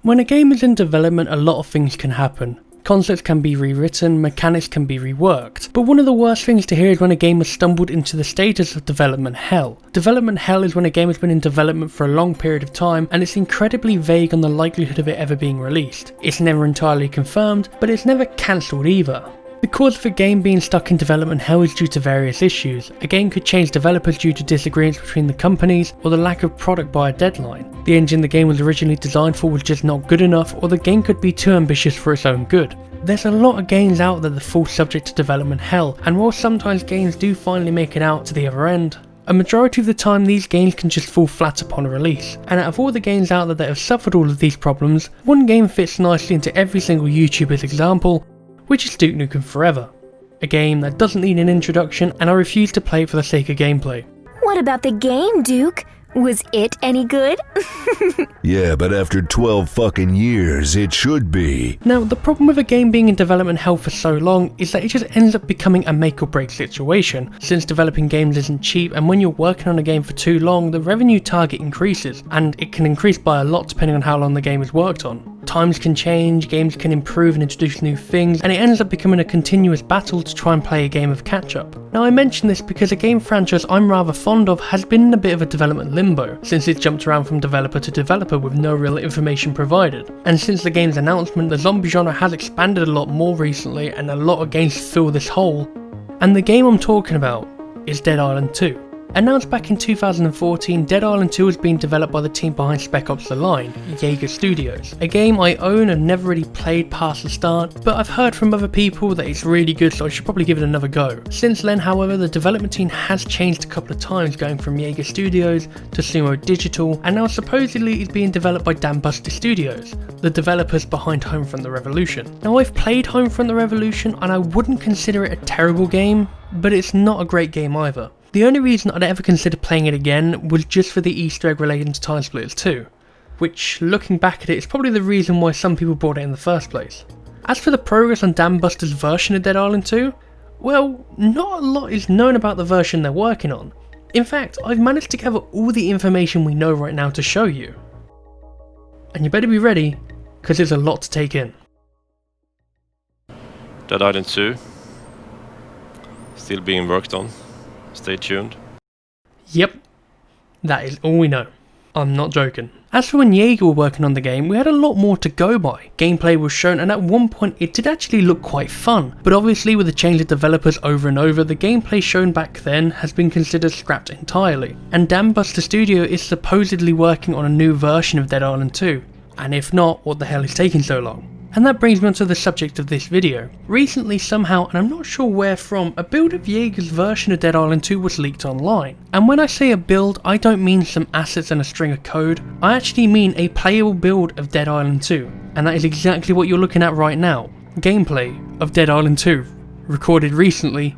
When a game is in development, a lot of things can happen. Concepts can be rewritten, mechanics can be reworked, but one of the worst things to hear is when a game has stumbled into the status of development hell. Development hell is when a game has been in development for a long period of time and it's incredibly vague on the likelihood of it ever being released. It's never entirely confirmed, but it's never cancelled either. The cause of a game being stuck in development hell is due to various issues. A game could change developers due to disagreements between the companies or the lack of product by a deadline. The engine the game was originally designed for was just not good enough, or the game could be too ambitious for its own good. There's a lot of games out there that fall subject to development hell, and while sometimes games do finally make it out to the other end, a majority of the time these games can just fall flat upon release. And out of all the games out there that have suffered all of these problems, one game fits nicely into every single YouTuber's example, which is Duke Nukem Forever. A game that doesn't need an introduction, and I refuse to play it for the sake of gameplay. What about the game, Duke? Was it any good? Yeah, but after 12 fucking years, it should be. Now, the problem with a game being in development hell for so long is that it just ends up becoming a make or break situation, since developing games isn't cheap, and when you're working on a game for too long, the revenue target increases, and it can increase by a lot depending on how long the game is worked on. Times can change, games can improve and introduce new things, and it ends up becoming a continuous battle to try and play a game of catch up. Now, I mention this because a game franchise I'm rather fond of has been in a bit of a development limbo, since it's jumped around from developer to developer with no real information provided. And since the game's announcement, the zombie genre has expanded a lot more recently, and a lot of games fill this hole. And the game I'm talking about is Dead Island 2. Announced back in 2014, Dead Island 2 was being developed by the team behind Spec Ops: The Line, Yagers Studios. A game I own and never really played past the start, but I've heard from other people that it's really good, so I should probably give it another go. Since then, however, the development team has changed a couple of times, going from Yager Studios to Sumo Digital, and now supposedly it's being developed by Dambuster Studios, the developers behind Homefront: The Revolution. Now, I've played Homefront: The Revolution and I wouldn't consider it a terrible game, but it's not a great game either. The only reason I'd ever consider playing it again was just for the Easter egg relating to Time Splitters 2, which, looking back at it, is probably the reason why some people bought it in the first place. As for the progress on Dambuster's version of Dead Island 2, well, not a lot is known about the version they're working on. In fact, I've managed to gather all the information we know right now to show you. And you better be ready, because there's a lot to take in. Dead Island 2, still being worked on. Stay tuned. Yep, that is all we know. I'm not joking. As for when Yager were working on the game, we had a lot more to go by. Gameplay was shown, and at one point it did actually look quite fun, but obviously with the change of developers over and over, the gameplay shown back then has been considered scrapped entirely. And Dambuster Studio is supposedly working on a new version of Dead Island 2, and if not, what the hell is taking so long? And that brings me on to the subject of this video. Recently somehow, and I'm not sure where from, a build of Yager's version of Dead Island 2 was leaked online. And when I say a build, I don't mean some assets and a string of code, I actually mean a playable build of Dead Island 2. And that is exactly what you're looking at right now. Gameplay of Dead Island 2, recorded recently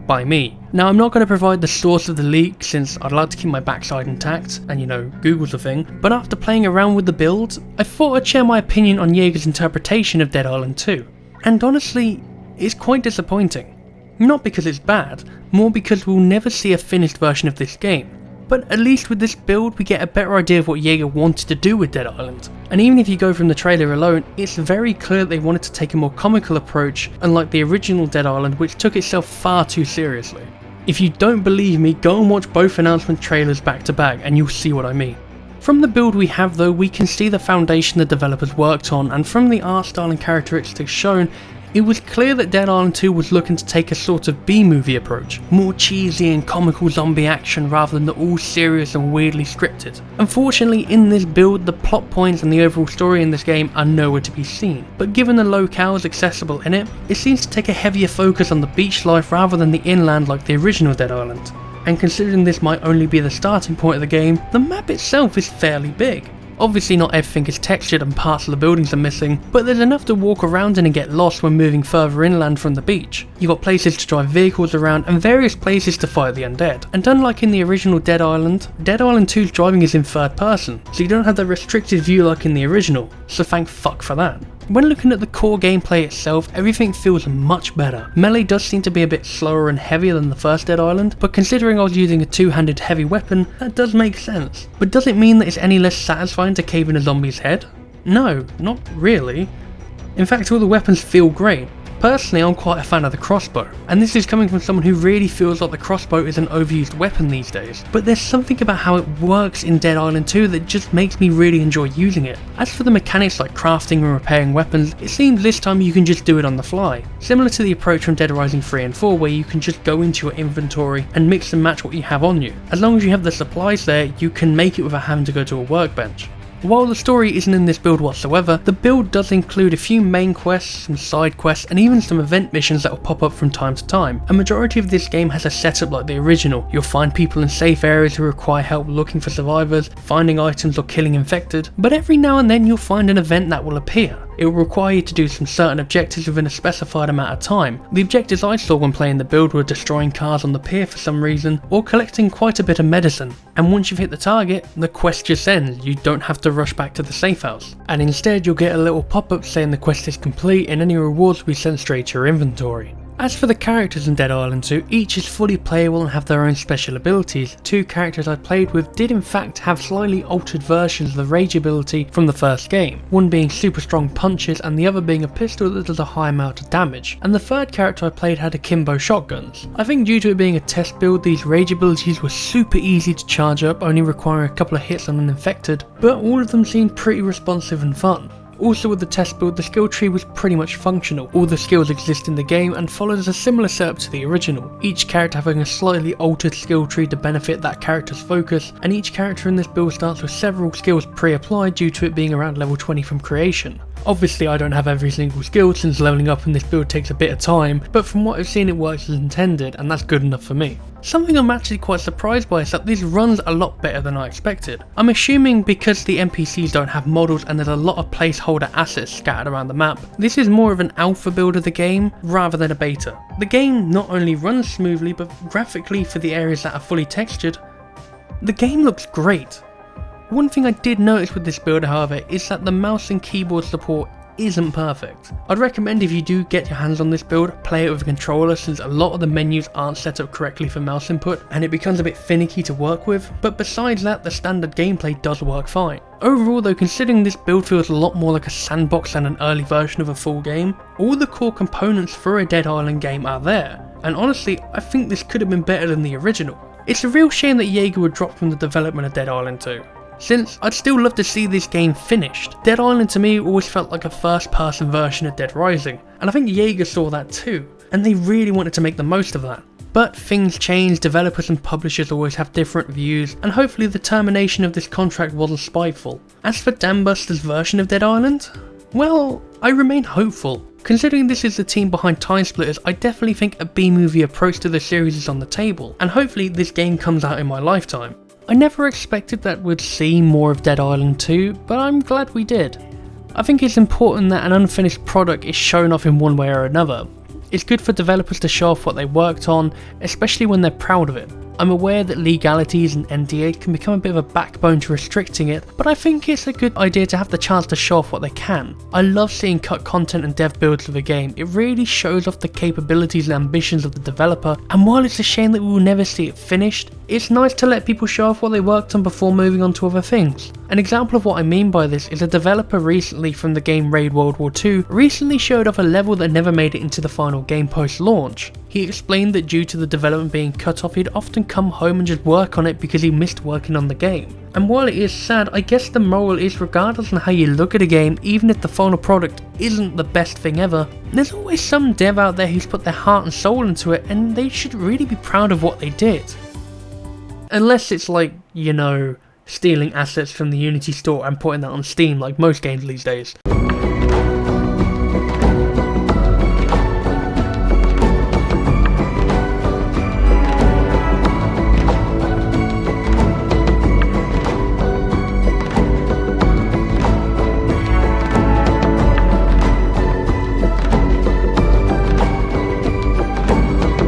by me. Now, I'm not going to provide the source of the leak since I'd like to keep my backside intact, and you know, Google's a thing, but after playing around with the build, I thought I'd share my opinion on Yager's interpretation of Dead Island 2. And honestly, it's quite disappointing. Not because it's bad, more because we'll never see a finished version of this game. But at least with this build we get a better idea of what Yager wanted to do with Dead Island. And even if you go from the trailer alone, it's very clear that they wanted to take a more comical approach, unlike the original Dead Island, which took itself far too seriously. If you don't believe me, go and watch both announcement trailers back to back and you'll see what I mean. From the build we have though, we can see the foundation the developers worked on, and from the art style and characteristics shown, it was clear that Dead Island 2 was looking to take a sort of B-movie approach, more cheesy and comical zombie action rather than the all serious and weirdly scripted. Unfortunately, in this build, the plot points and the overall story in this game are nowhere to be seen, but given the locales accessible in it, it seems to take a heavier focus on the beach life rather than the inland like the original Dead Island. And considering this might only be the starting point of the game, the map itself is fairly big. Obviously not everything is textured and parts of the buildings are missing, but there's enough to walk around in and get lost when moving further inland from the beach. You've got places to drive vehicles around and various places to fight the undead. And unlike in the original Dead Island 2's driving is in third person, so you don't have the restricted view like in the original, so thank fuck for that. When looking at the core gameplay itself, everything feels much better. Melee does seem to be a bit slower and heavier than the first Dead Island, but considering I was using a two-handed heavy weapon, that does make sense. But does it mean that it's any less satisfying to cave in a zombie's head? No, not really. In fact, all the weapons feel great. Personally, I'm quite a fan of the crossbow, and this is coming from someone who really feels like the crossbow is an overused weapon these days, but there's something about how it works in Dead Island 2 that just makes me really enjoy using it. As for the mechanics like crafting and repairing weapons, it seems this time you can just do it on the fly, similar to the approach from Dead Rising 3 and 4 where you can just go into your inventory and mix and match what you have on you. As long as you have the supplies there, you can make it without having to go to a workbench. While the story isn't in this build whatsoever, the build does include a few main quests, some side quests, and even some event missions that will pop up from time to time. A majority of this game has a setup like the original. You'll find people in safe areas who require help looking for survivors, finding items or killing infected, but every now and then you'll find an event that will appear. It will require you to do some certain objectives within a specified amount of time. The objectives I saw when playing the build were destroying cars on the pier for some reason, or collecting quite a bit of medicine. And once you've hit the target, the quest just ends. You don't have to rush back to the safe house. And instead you'll get a little pop-up saying the quest is complete and any rewards will be sent straight to your inventory. As for the characters in Dead Island 2, each is fully playable and have their own special abilities. Two characters I played with did in fact have slightly altered versions of the rage ability from the first game, one being super strong punches and the other being a pistol that does a high amount of damage, and the third character I played had akimbo shotguns. I think due to it being a test build, these rage abilities were super easy to charge up, only requiring a couple of hits on an infected, but all of them seemed pretty responsive and fun. Also with the test build, the skill tree was pretty much functional. All the skills exist in the game and follows a similar setup to the original, each character having a slightly altered skill tree to benefit that character's focus, and each character in this build starts with several skills pre-applied due to it being around level 20 from creation. Obviously I don't have every single skill since leveling up in this build takes a bit of time, but from what I've seen it works as intended and that's good enough for me. Something I'm actually quite surprised by is that this runs a lot better than I expected. I'm assuming because the NPCs don't have models and there's a lot of placeholder assets scattered around the map, this is more of an alpha build of the game rather than a beta. The game not only runs smoothly but graphically for the areas that are fully textured, the game looks great. One thing I did notice with this build however is that the mouse and keyboard support isn't perfect. I'd recommend if you do get your hands on this build, play it with a controller since a lot of the menus aren't set up correctly for mouse input and it becomes a bit finicky to work with, but besides that the standard gameplay does work fine. Overall though, considering this build feels a lot more like a sandbox than an early version of a full game, all the core components for a Dead Island game are there, and honestly I think this could have been better than the original. It's a real shame that Yager would drop from the development of Dead Island 2. Since I'd still love to see this game finished. Dead Island to me always felt like a first person version of Dead Rising, and I think Yagers saw that too, and they really wanted to make the most of that. But things change, developers and publishers always have different views, and hopefully the termination of this contract wasn't spiteful. As for Dambuster's version of Dead Island, well, I remain hopeful. Considering this is the team behind Time Splitters, I definitely think a B-movie approach to the series is on the table, and hopefully this game comes out in my lifetime. I never expected that we'd see more of Dead Island 2, but I'm glad we did. I think it's important that an unfinished product is shown off in one way or another. It's good for developers to show off what they worked on, especially when they're proud of it. I'm aware that legalities and NDA can become a bit of a backbone to restricting it, but I think it's a good idea to have the chance to show off what they can. I love seeing cut content and dev builds of a game. It really shows off the capabilities and ambitions of the developer, and while it's a shame that we will never see it finished, it's nice to let people show off what they worked on before moving on to other things. An example of what I mean by this is a developer recently from the game Raid World War II recently showed off a level that never made it into the final game post-launch. He explained that due to the development being cut off, he'd often come home and just work on it because he missed working on the game. And while it is sad, I guess the moral is regardless on how you look at a game, even if the final product isn't the best thing ever, there's always some dev out there who's put their heart and soul into it and they should really be proud of what they did. Unless it's like, you know, stealing assets from the Unity store and putting that on Steam like most games these days.